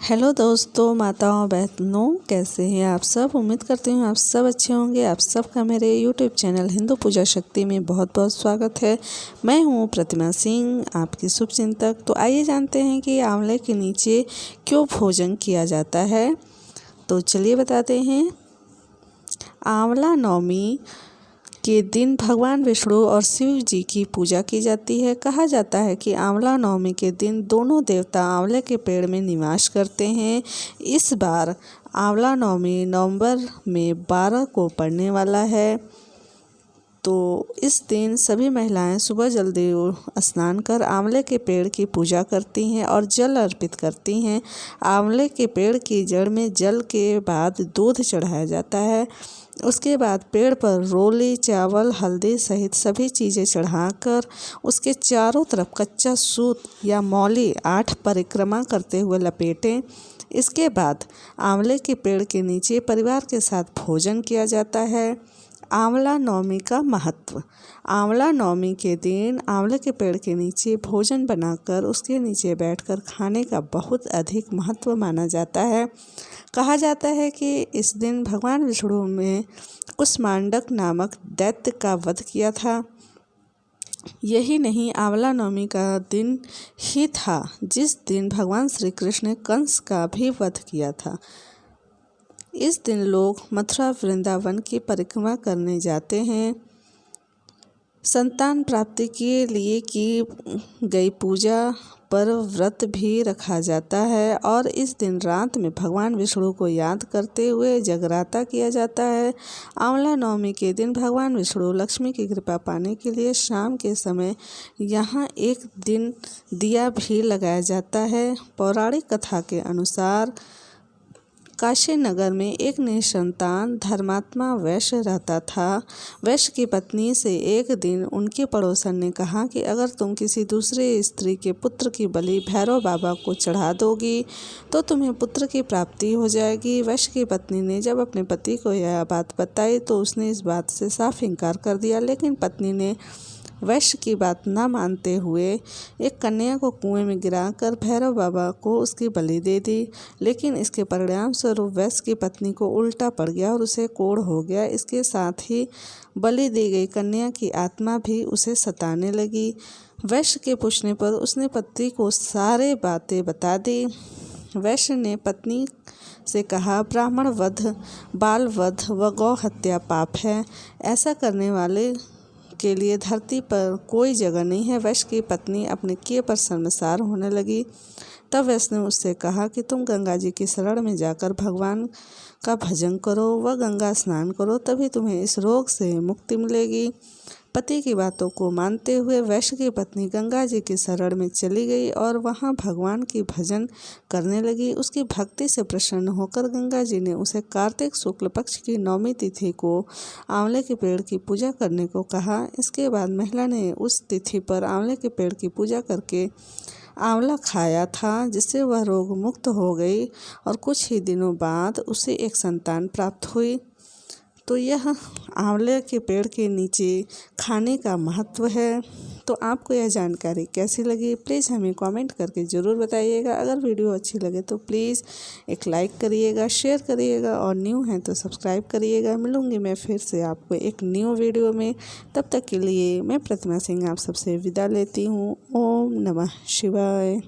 Hello दोस्तों, माताओं बहनों, कैसे हैं आप सब। उम्मीद करती हूँ आप सब अच्छे होंगे। आप सबका मेरे यूट्यूब चैनल हिंदू पूजा शक्ति में बहुत बहुत स्वागत है। मैं हूँ प्रतिमा सिंह, आपकी शुभचिंतक। तो आइए जानते हैं कि आंवले के नीचे क्यों भोजन किया जाता है। तो चलिए बताते हैं। आंवला नवमी के दिन भगवान विष्णु और शिव जी की पूजा की जाती है। कहा जाता है कि आंवला नवमी के दिन दोनों देवता आंवले के पेड़ में निवास करते हैं। इस बार आंवला नवमी नवंबर में 12 को पड़ने वाला है। तो इस दिन सभी महिलाएं सुबह जल्दी स्नान कर आंवले के पेड़ की पूजा करती हैं और जल अर्पित करती हैं। आंवले के पेड़ की जड़ में जल के बाद दूध चढ़ाया जाता है। उसके बाद पेड़ पर रोली, चावल, हल्दी सहित सभी चीज़ें चढ़ाकर उसके चारों तरफ कच्चा सूत या मौली 8 परिक्रमा करते हुए लपेटें। इसके बाद आंवले के पेड़ के नीचे परिवार के साथ भोजन किया जाता है। आंवला नवमी का महत्व। आंवला नवमी के दिन आंवले के पेड़ के नीचे भोजन बनाकर उसके नीचे बैठकर खाने का बहुत अधिक महत्व माना जाता है। कहा जाता है कि इस दिन भगवान विष्णु ने कुष्मांडक नामक दैत्य का वध किया था। यही नहीं, आंवला नवमी का दिन ही था जिस दिन भगवान श्री कृष्ण ने कंस का भी वध किया था। इस दिन लोग मथुरा वृंदावन की परिक्रमा करने जाते हैं। संतान प्राप्ति के लिए की गई पूजा पर व्रत भी रखा जाता है और इस दिन रात में भगवान विष्णु को याद करते हुए जगराता किया जाता है। आंवला नवमी के दिन भगवान विष्णु लक्ष्मी की कृपा पाने के लिए शाम के समय यहाँ एक दिन दिया भी लगाया जाता है। पौराणिक कथा के अनुसार काशी नगर में एक निसंतान धर्मात्मा वैश्य रहता था। वैश्य की पत्नी से एक दिन उनके पड़ोसन ने कहा कि अगर तुम किसी दूसरे स्त्री के पुत्र की बलि भैरव बाबा को चढ़ा दोगी तो तुम्हें पुत्र की प्राप्ति हो जाएगी। वैश्य की पत्नी ने जब अपने पति को यह बात बताई तो उसने इस बात से साफ इनकार कर दिया, लेकिन पत्नी ने वैश्य की बात न मानते हुए एक कन्या को कुएं में गिराकर भैरव बाबा को उसकी बलि दे दी। लेकिन इसके परिणाम स्वरूप वैश्य की पत्नी को उल्टा पड़ गया और उसे कोढ़ हो गया। इसके साथ ही बलि दी गई कन्या की आत्मा भी उसे सताने लगी। वैश्य के पूछने पर उसने पति को सारे बातें बता दी। वैश्य ने पत्नी से कहा, ब्राह्मण वध, बाल वध व गौ हत्या पाप है। ऐसा करने वाले के लिए धरती पर कोई जगह नहीं है। वैश्य की पत्नी अपने किए पर शर्मसार होने लगी। तब वैश्य ने उससे कहा कि तुम गंगा जी की शरण में जाकर भगवान का भजन करो व गंगा स्नान करो, तभी तुम्हें इस रोग से मुक्ति मिलेगी। पति की बातों को मानते हुए वैश्य की पत्नी गंगा जी की शरण में चली गई और वहां भगवान की भजन करने लगी। उसकी भक्ति से प्रसन्न होकर गंगा जी ने उसे कार्तिक शुक्ल पक्ष की नवमी तिथि को आंवले के पेड़ की पूजा करने को कहा। इसके बाद महिला ने उस तिथि पर आंवले के पेड़ की पूजा करके आंवला खाया था, जिससे वह रोग मुक्त हो गई और कुछ ही दिनों बाद उसे एक संतान प्राप्त हुई। तो यह आंवले के पेड़ के नीचे खाने का महत्व है। तो आपको यह जानकारी कैसी लगी, प्लीज़ हमें कमेंट करके ज़रूर बताइएगा। अगर वीडियो अच्छी लगे तो प्लीज़ एक लाइक करिएगा, शेयर करिएगा और न्यू हैं तो सब्सक्राइब करिएगा। मिलूँगी मैं फिर से आपको एक न्यू वीडियो में। तब तक के लिए मैं प्रतिमा सिंह आप सबसे विदा लेती हूँ। ओम नमः शिवाय।